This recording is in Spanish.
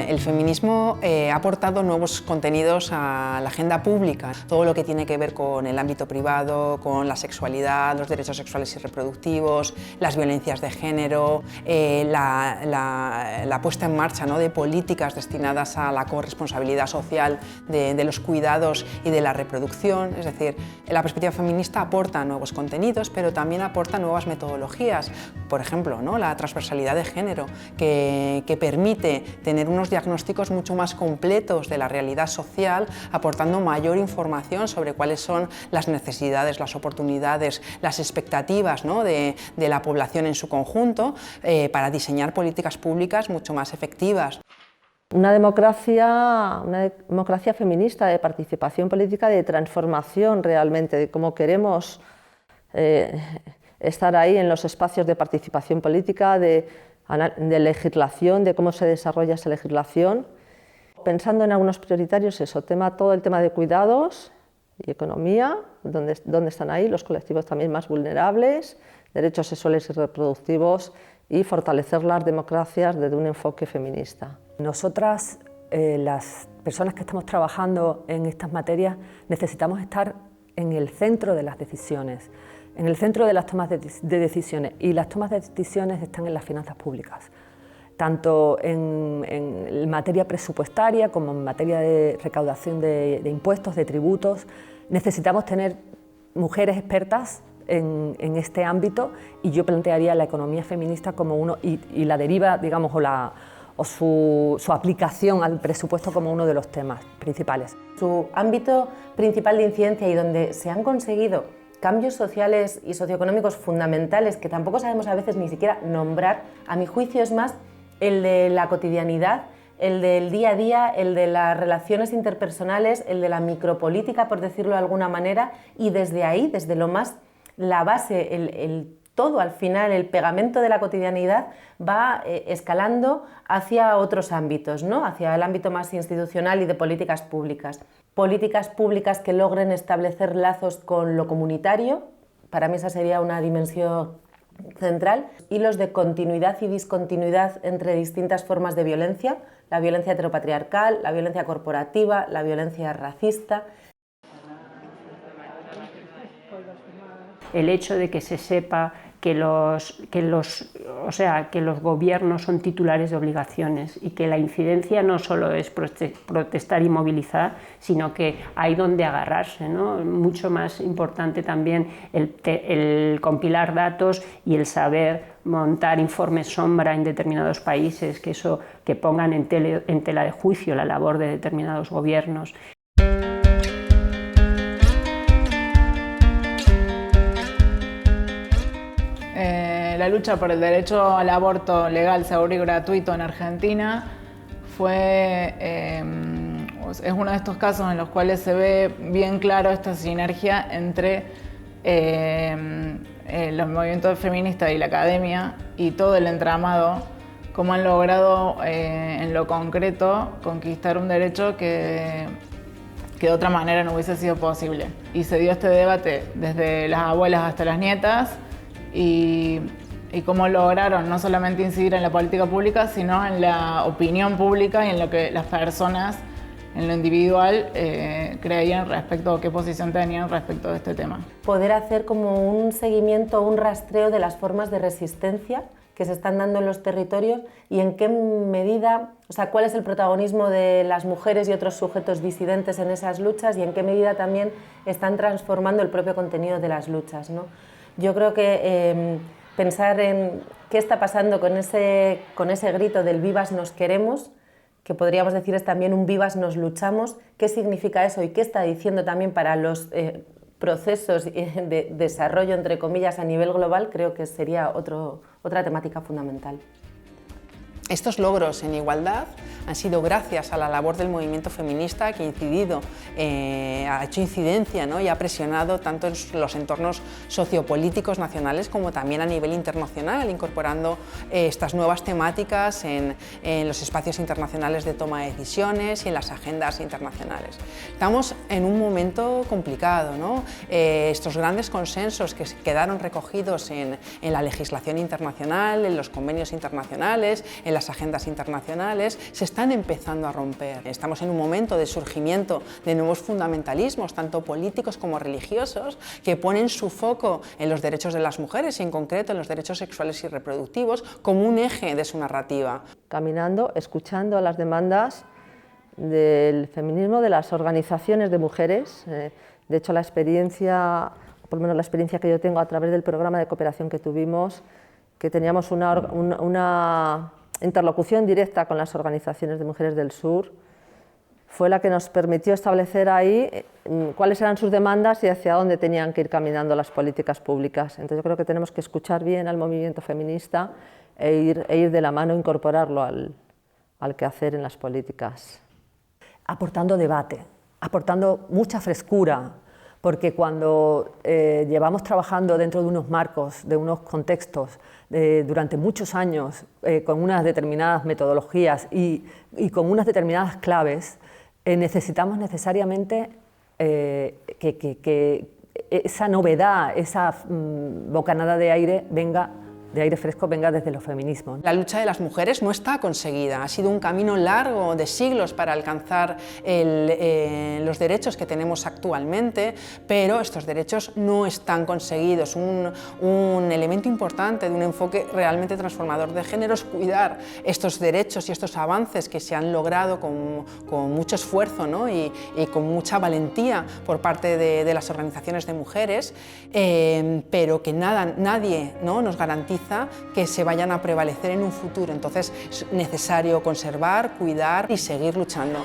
El feminismo ha aportado nuevos contenidos a la agenda pública, todo lo que tiene que ver con el ámbito privado, con la sexualidad, los derechos sexuales y reproductivos, las violencias de género, la puesta en marcha, ¿no?, de políticas destinadas a la corresponsabilidad social de los cuidados y de la reproducción. Es decir, la perspectiva feminista aporta nuevos contenidos, pero también aporta nuevas metodologías. Por ejemplo, ¿no?, la transversalidad de género, que permite tener unos diagnósticos mucho más completos de la realidad social, aportando mayor información sobre cuáles son las necesidades, las oportunidades, las expectativas, ¿no?, de la población en su conjunto, para diseñar políticas públicas mucho más efectivas. Una democracia feminista, de participación política, de transformación realmente, de cómo queremos estar ahí en los espacios de participación política, de legislación, de cómo se desarrolla esa legislación. Pensando en algunos prioritarios, todo el tema de cuidados y economía, dónde están ahí los colectivos también más vulnerables, derechos sexuales y reproductivos, y fortalecer las democracias desde un enfoque feminista. Nosotras, las personas que estamos trabajando en estas materias, necesitamos estar en el centro de las decisiones, en el centro de las tomas de decisiones, y las tomas de decisiones están en las finanzas públicas, tanto en materia presupuestaria como en materia de recaudación de impuestos, de tributos. Necesitamos tener mujeres expertas en este ámbito, y yo plantearía la economía feminista como uno, y la deriva, digamos, o su aplicación al presupuesto como uno de los temas principales. Su ámbito principal de incidencia y donde se han conseguido cambios sociales y socioeconómicos fundamentales que tampoco sabemos a veces ni siquiera nombrar, a mi juicio es más el de la cotidianidad, el del día a día, el de las relaciones interpersonales, el de la micropolítica, por decirlo de alguna manera, y desde ahí, desde lo más, la base, todo al final, el pegamento de la cotidianidad va escalando hacia otros ámbitos, ¿no?, hacia el ámbito más institucional y de políticas públicas. Políticas públicas que logren establecer lazos con lo comunitario, para mí esa sería una dimensión central, hilos de continuidad y discontinuidad entre distintas formas de violencia, la violencia heteropatriarcal, la violencia corporativa, la violencia racista. El hecho de que se sepa que los gobiernos son titulares de obligaciones, y que la incidencia no solo es protestar y movilizar, sino que hay donde agarrarse, ¿no? Mucho más importante también el compilar datos y el saber montar informes sombra en determinados países, que pongan en tela de juicio la labor de determinados gobiernos. La lucha por el derecho al aborto legal, seguro y gratuito en Argentina es uno de estos casos en los cuales se ve bien claro esta sinergia entre los movimientos feministas y la academia y todo el entramado, cómo han logrado en lo concreto conquistar un derecho que de otra manera no hubiese sido posible. Y se dio este debate desde las abuelas hasta las nietas, y cómo lograron no solamente incidir en la política pública, sino en la opinión pública y en lo que las personas, en lo individual, creían respecto a qué posición tenían respecto de este tema. Poder hacer como un seguimiento, un rastreo de las formas de resistencia que se están dando en los territorios, y en qué medida, o sea, cuál es el protagonismo de las mujeres y otros sujetos disidentes en esas luchas, y en qué medida también están transformando el propio contenido de las luchas, ¿no? Yo creo que pensar en qué está pasando con ese grito del vivas nos queremos, que podríamos decir es también un vivas nos luchamos, qué significa eso y qué está diciendo también para los procesos de desarrollo, entre comillas, a nivel global, creo que sería otra temática fundamental. Estos logros en igualdad han sido gracias a la labor del movimiento feminista, que ha hecho incidencia, ¿no?, y ha presionado tanto en los entornos sociopolíticos nacionales como también a nivel internacional, incorporando estas nuevas temáticas en los espacios internacionales de toma de decisiones y en las agendas internacionales. Estamos en un momento complicado, ¿no? Estos grandes consensos que quedaron recogidos en la legislación internacional, en los convenios internacionales, en las agendas internacionales, se están empezando a romper. Estamos en un momento de surgimiento de nuevos fundamentalismos, tanto políticos como religiosos, que ponen su foco en los derechos de las mujeres y en concreto en los derechos sexuales y reproductivos como un eje de su narrativa. Caminando, escuchando las demandas del feminismo, de las organizaciones de mujeres. De hecho, la experiencia, por lo menos la experiencia que yo tengo a través del programa de cooperación que tuvimos, que teníamos una interlocución directa con las organizaciones de mujeres del sur, fue la que nos permitió establecer ahí cuáles eran sus demandas y hacia dónde tenían que ir caminando las políticas públicas. Entonces yo creo que tenemos que escuchar bien al movimiento feminista e ir de la mano, incorporarlo al quehacer en las políticas. Aportando debate, aportando mucha frescura, porque cuando llevamos trabajando dentro de unos marcos, de unos contextos, durante muchos años, con unas determinadas metodologías y con unas determinadas claves, necesitamos necesariamente que esa novedad, esa bocanada de aire fresco venga desde los feminismos. La lucha de las mujeres no está conseguida, ha sido un camino largo de siglos para alcanzar los derechos que tenemos actualmente, pero estos derechos no están conseguidos. Un elemento importante de un enfoque realmente transformador de género es cuidar estos derechos y estos avances que se han logrado con mucho esfuerzo, ¿no? y con mucha valentía por parte de las organizaciones de mujeres, pero que nadie, ¿no?, nos garantiza que se vayan a prevalecer en un futuro. Entonces es necesario conservar, cuidar y seguir luchando.